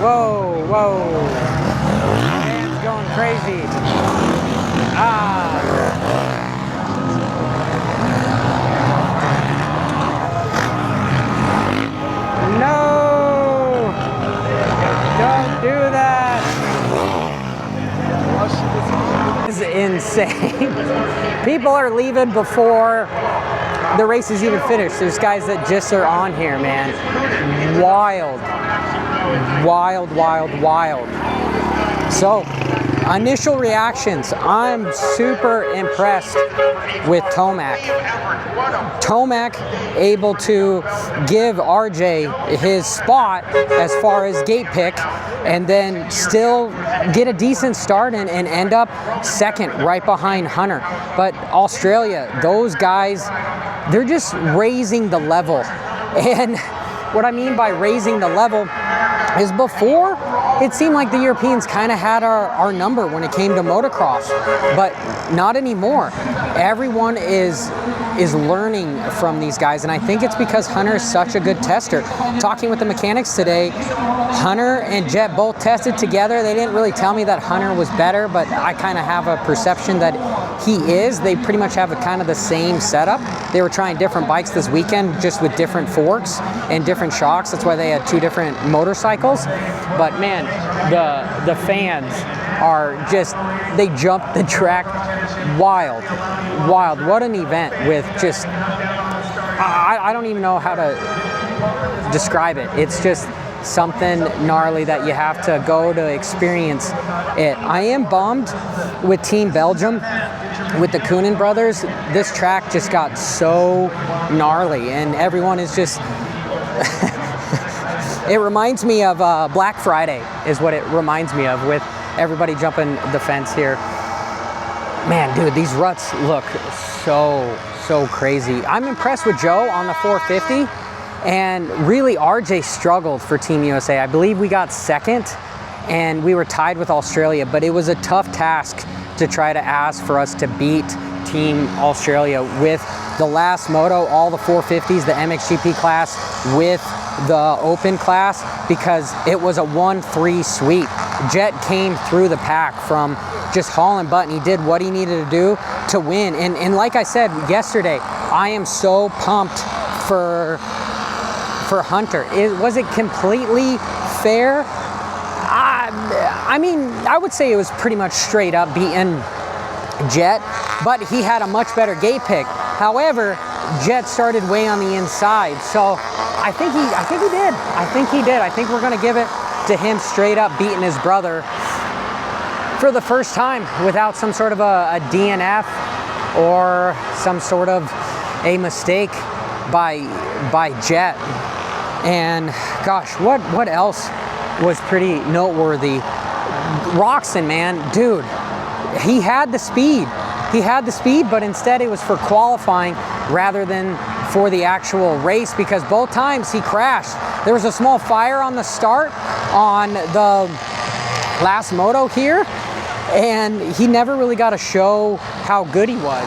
Whoa, whoa. Man's going crazy. No! Don't do that! This is insane. People are leaving before the race is even finished. There's guys that just are on here, man. Wild. Wild, wild, wild. So, initial reactions. I'm super impressed with Tomac. Tomac able to give RJ his spot as far as gate pick and then still get a decent start and end up second right behind Hunter. But Australia, those guys, they're just raising the level. And what I mean by raising the level is before, it seemed like the Europeans kind of had our number when it came to motocross, but not anymore. Everyone is learning from these guys, and I think it's because Hunter is such a good tester. Talking with the mechanics today, Hunter and Jett both tested together. They didn't really tell me that Hunter was better, but I kind of have a perception that he is. They pretty much have kind of the same setup. They were trying different bikes this weekend, just with different forks and different shocks. That's why they had two different motorcycles. But man, the fans are just, they jumped the track. Wild. What an event with just, I don't even know how to describe it. It's just something gnarly that you have to go to experience it. I am bummed with Team Belgium, with the Koenen brothers. This track just got so gnarly and everyone is just, it reminds me of Black Friday is what it reminds me of, with everybody jumping the fence here. Man, dude, these ruts look so crazy. I'm impressed with Joe on the 450, and really RJ struggled for Team USA. I believe we got second, and we were tied with Australia, but it was a tough task to try to ask for us to beat Team Australia with the last moto, all the 450s, the MXGP class with the open class, because it was a 1-3 sweep. Jett came through the pack from just hauling butt, and he did what he needed to do to win. And like I said yesterday, I am so pumped for Hunter. Was it completely fair? I mean, I would say it was pretty much straight up beating Jett, but he had a much better gate pick. However, Jett started way on the inside, so I think he did. I think we're gonna give it to him straight up beating his brother for the first time without some sort of a DNF or some sort of a mistake by Jett. And gosh, what else was pretty noteworthy? Roczen, man, dude, he had the speed. But instead it was for qualifying rather than for the actual race, because both times he crashed. There was a small fire on the start on the last moto here, and he never really got to show how good he was.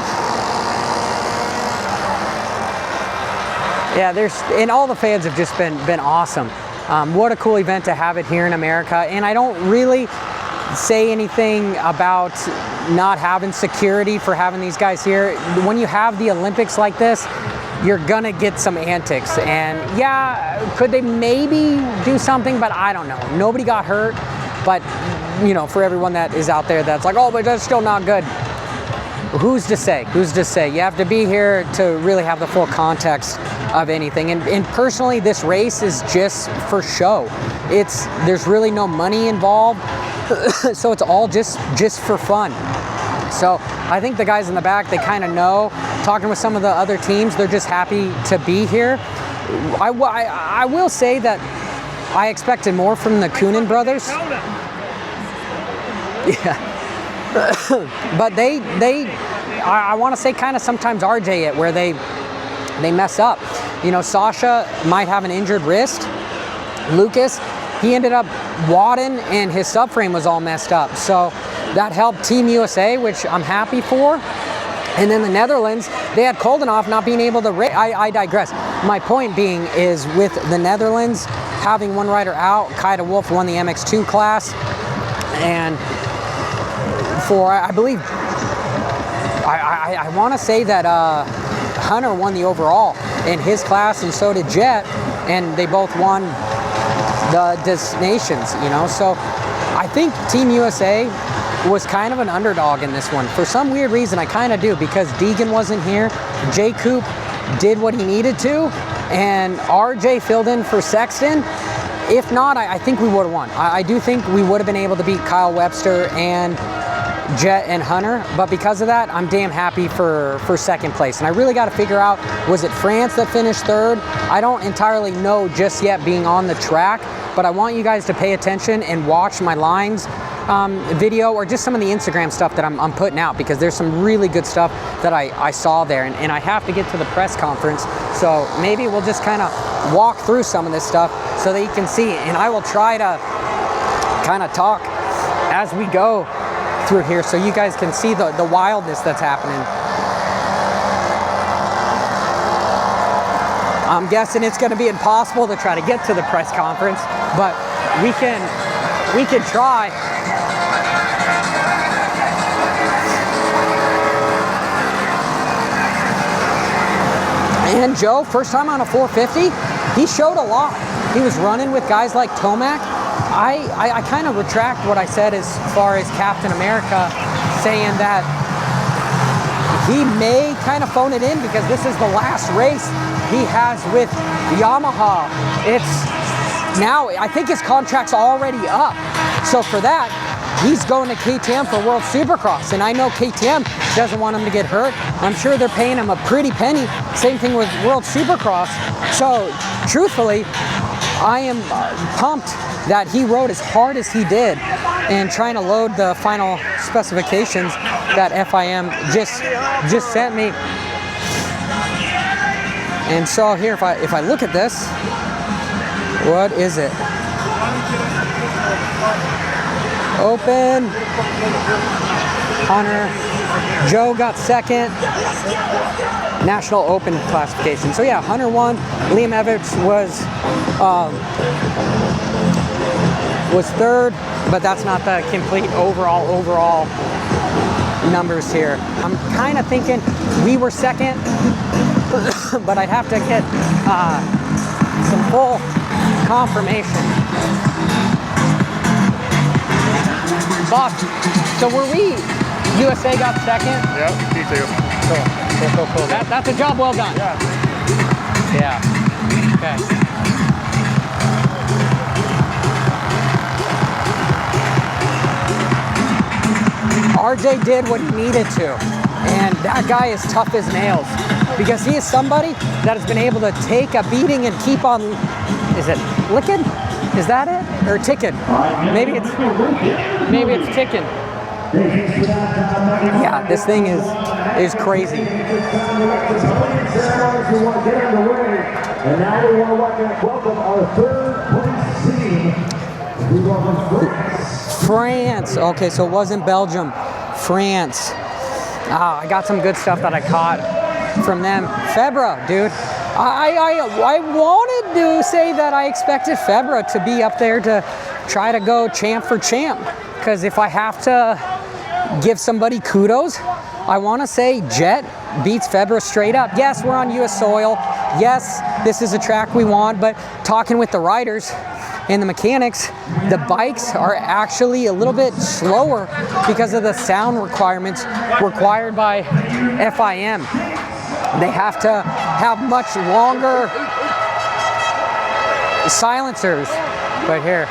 Yeah, and all the fans have just been awesome. What a cool event to have it here in America. And I don't really say anything about not having security for having these guys here. When you have the Olympics like this, you're gonna get some antics, and yeah, could they maybe do something, but I don't know. Nobody got hurt, but you know, for everyone that is out there that's like, oh, but that's still not good. Who's to say? You have to be here to really have the full context of anything. And personally, this race is just for show. There's really no money involved, so it's all just for fun. So I think the guys in the back, they kind of know. Talking with some of the other teams, they're just happy to be here. I will say that I expected more from the Koenen brothers. Yeah. But I want to say kind of sometimes RJ it, where they mess up. You know, Sasha might have an injured wrist. Lucas, he ended up wadding and his subframe was all messed up. So that helped Team USA, which I'm happy for. And then the Netherlands, they had Koldenhoff not being able to race. I digress. My point being is with the Netherlands having one rider out, Kaida Wolf won the MX2 class, and for, I believe, I want to say that Hunter won the overall in his class, and so did Jett, and they both won the Nations, you know. So I think Team USA was kind of an underdog in this one. For some weird reason, I kind of do, because Deegan wasn't here, J. Coop did what he needed to, and RJ filled in for Sexton. If not, I think we would have won. I do think we would have been able to beat Kyle Webster and Jett and Hunter, but because of that, I'm damn happy for second place. And I really got to figure out, was it France that finished third? I don't entirely know just yet, being on the track, but I want you guys to pay attention and watch my lines video, or just some of the Instagram stuff that I'm putting out, because there's some really good stuff that I saw there, and I have to get to the press conference, so maybe we'll just kind of walk through some of this stuff so that you can see, and I will try to kind of talk as we go through here so you guys can see the wildness that's happening. I'm guessing it's going to be impossible to try to get to the press conference, but we can try. And Joe, first time on a 450, he showed a lot. He was running with guys like Tomac. I kind of retract what I said as far as Captain America, saying that he may kind of phone it in, because this is the last race he has with Yamaha. It's now, I think his contract's already up. So for that, he's going to KTM for World Supercross, and I know KTM doesn't want him to get hurt. I'm sure they're paying him a pretty penny. Same thing with World Supercross. So truthfully, I am pumped that he rode as hard as he did, and trying to load the final specifications that FIM just sent me. And so here, if I look at this, what is it? Open. Hunter. Joe got second. National Open classification. So yeah, Hunter won. Liam Everts was third, but that's not the complete overall numbers here. I'm kind of thinking we were second, but I'd have to get some full confirmation. Boss, so were we, USA got second? Yeah, me too. Cool. That's a job well done. Yeah. Okay. RJ did what he needed to, and that guy is tough as nails, because he is somebody that has been able to take a beating and keep on, is it licking? Is that it? Or ticking? Maybe it's ticking. Yeah, this thing is crazy. And now we want to welcome our third place team. France. Okay, so it wasn't Belgium. France. I got some good stuff that I caught from them. Febra, dude. I wanted to say that I expected Febra to be up there to try to go champ for champ, because if I have to give somebody kudos, I want to say Jett beats Febra straight up. Yes, we're on US soil. Yes, this is a track we want, but talking with the riders and the mechanics, the bikes are actually a little bit slower because of the sound requirements required by FIM. They have to have much longer silencers. But here.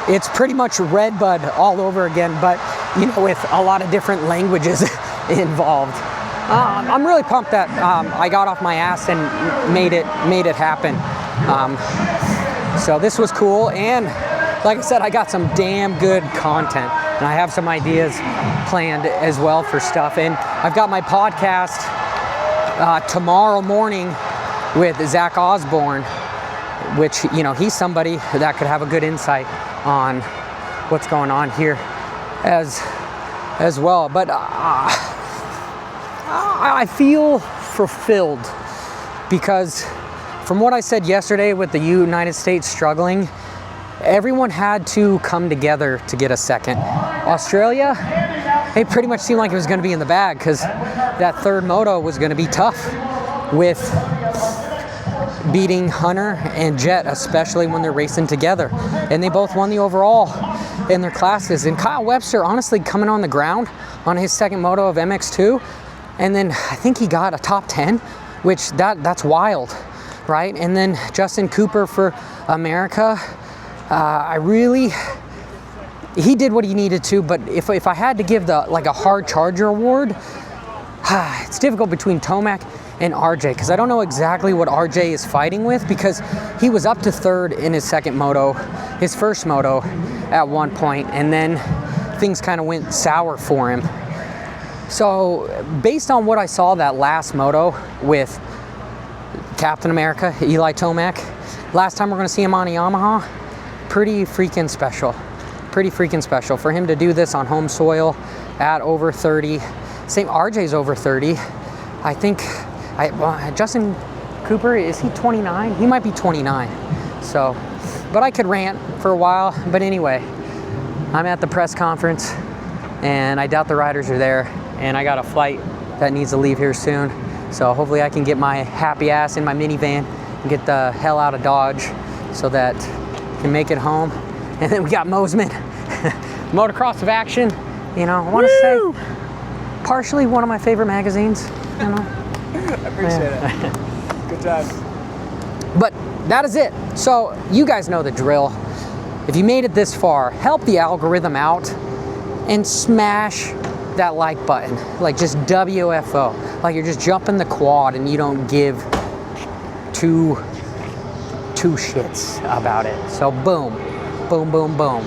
It's pretty much Redbud all over again, but you know, with a lot of different languages involved. I'm really pumped that I got off my ass and made it happen. So this was cool, and like I said, I got some damn good content, and I have some ideas planned as well for stuff. And I've got my podcast tomorrow morning with Zach Osborne, which, you know, he's somebody that could have a good insight on what's going on here as well. But I feel fulfilled because from what I said yesterday with the United States struggling, everyone had to come together to get a second. Australia, it pretty much seemed like it was going to be in the bag because that third moto was going to be tough with beating Hunter and Jett, especially when they're racing together. And they both won the overall in their classes. And Kyle Webster, honestly, coming on the ground on his second moto of MX2, and then I think he got a top 10, which that's wild, right? And then Justin Cooper for America, he did what he needed to, but if I had to give like a hard charger award, it's difficult between Tomac and RJ, because I don't know exactly what RJ is fighting with, because he was up to third in his second moto, his first moto at one point, and then things kind of went sour for him. So based on what I saw that last moto with Captain America, Eli Tomac, last time we're going to see him on a Yamaha, pretty freaking special. Pretty freaking special for him to do this on home soil at over 30. Same, RJ's over 30. I think Justin Cooper, is he 29? He might be 29. So, but I could rant for a while. But anyway, I'm at the press conference and I doubt the riders are there. And I got a flight that needs to leave here soon. So hopefully I can get my happy ass in my minivan and get the hell out of Dodge so that I can make it home. And then we got Mosman, Motocross of Action. You know, I want to say partially one of my favorite magazines. You know, I appreciate it. Good time. But that is it. So you guys know the drill. If you made it this far, help the algorithm out and smash that like button. Like just WFO. Like you're just jumping the quad and you don't give two shits about it. So boom. Boom, boom, boom.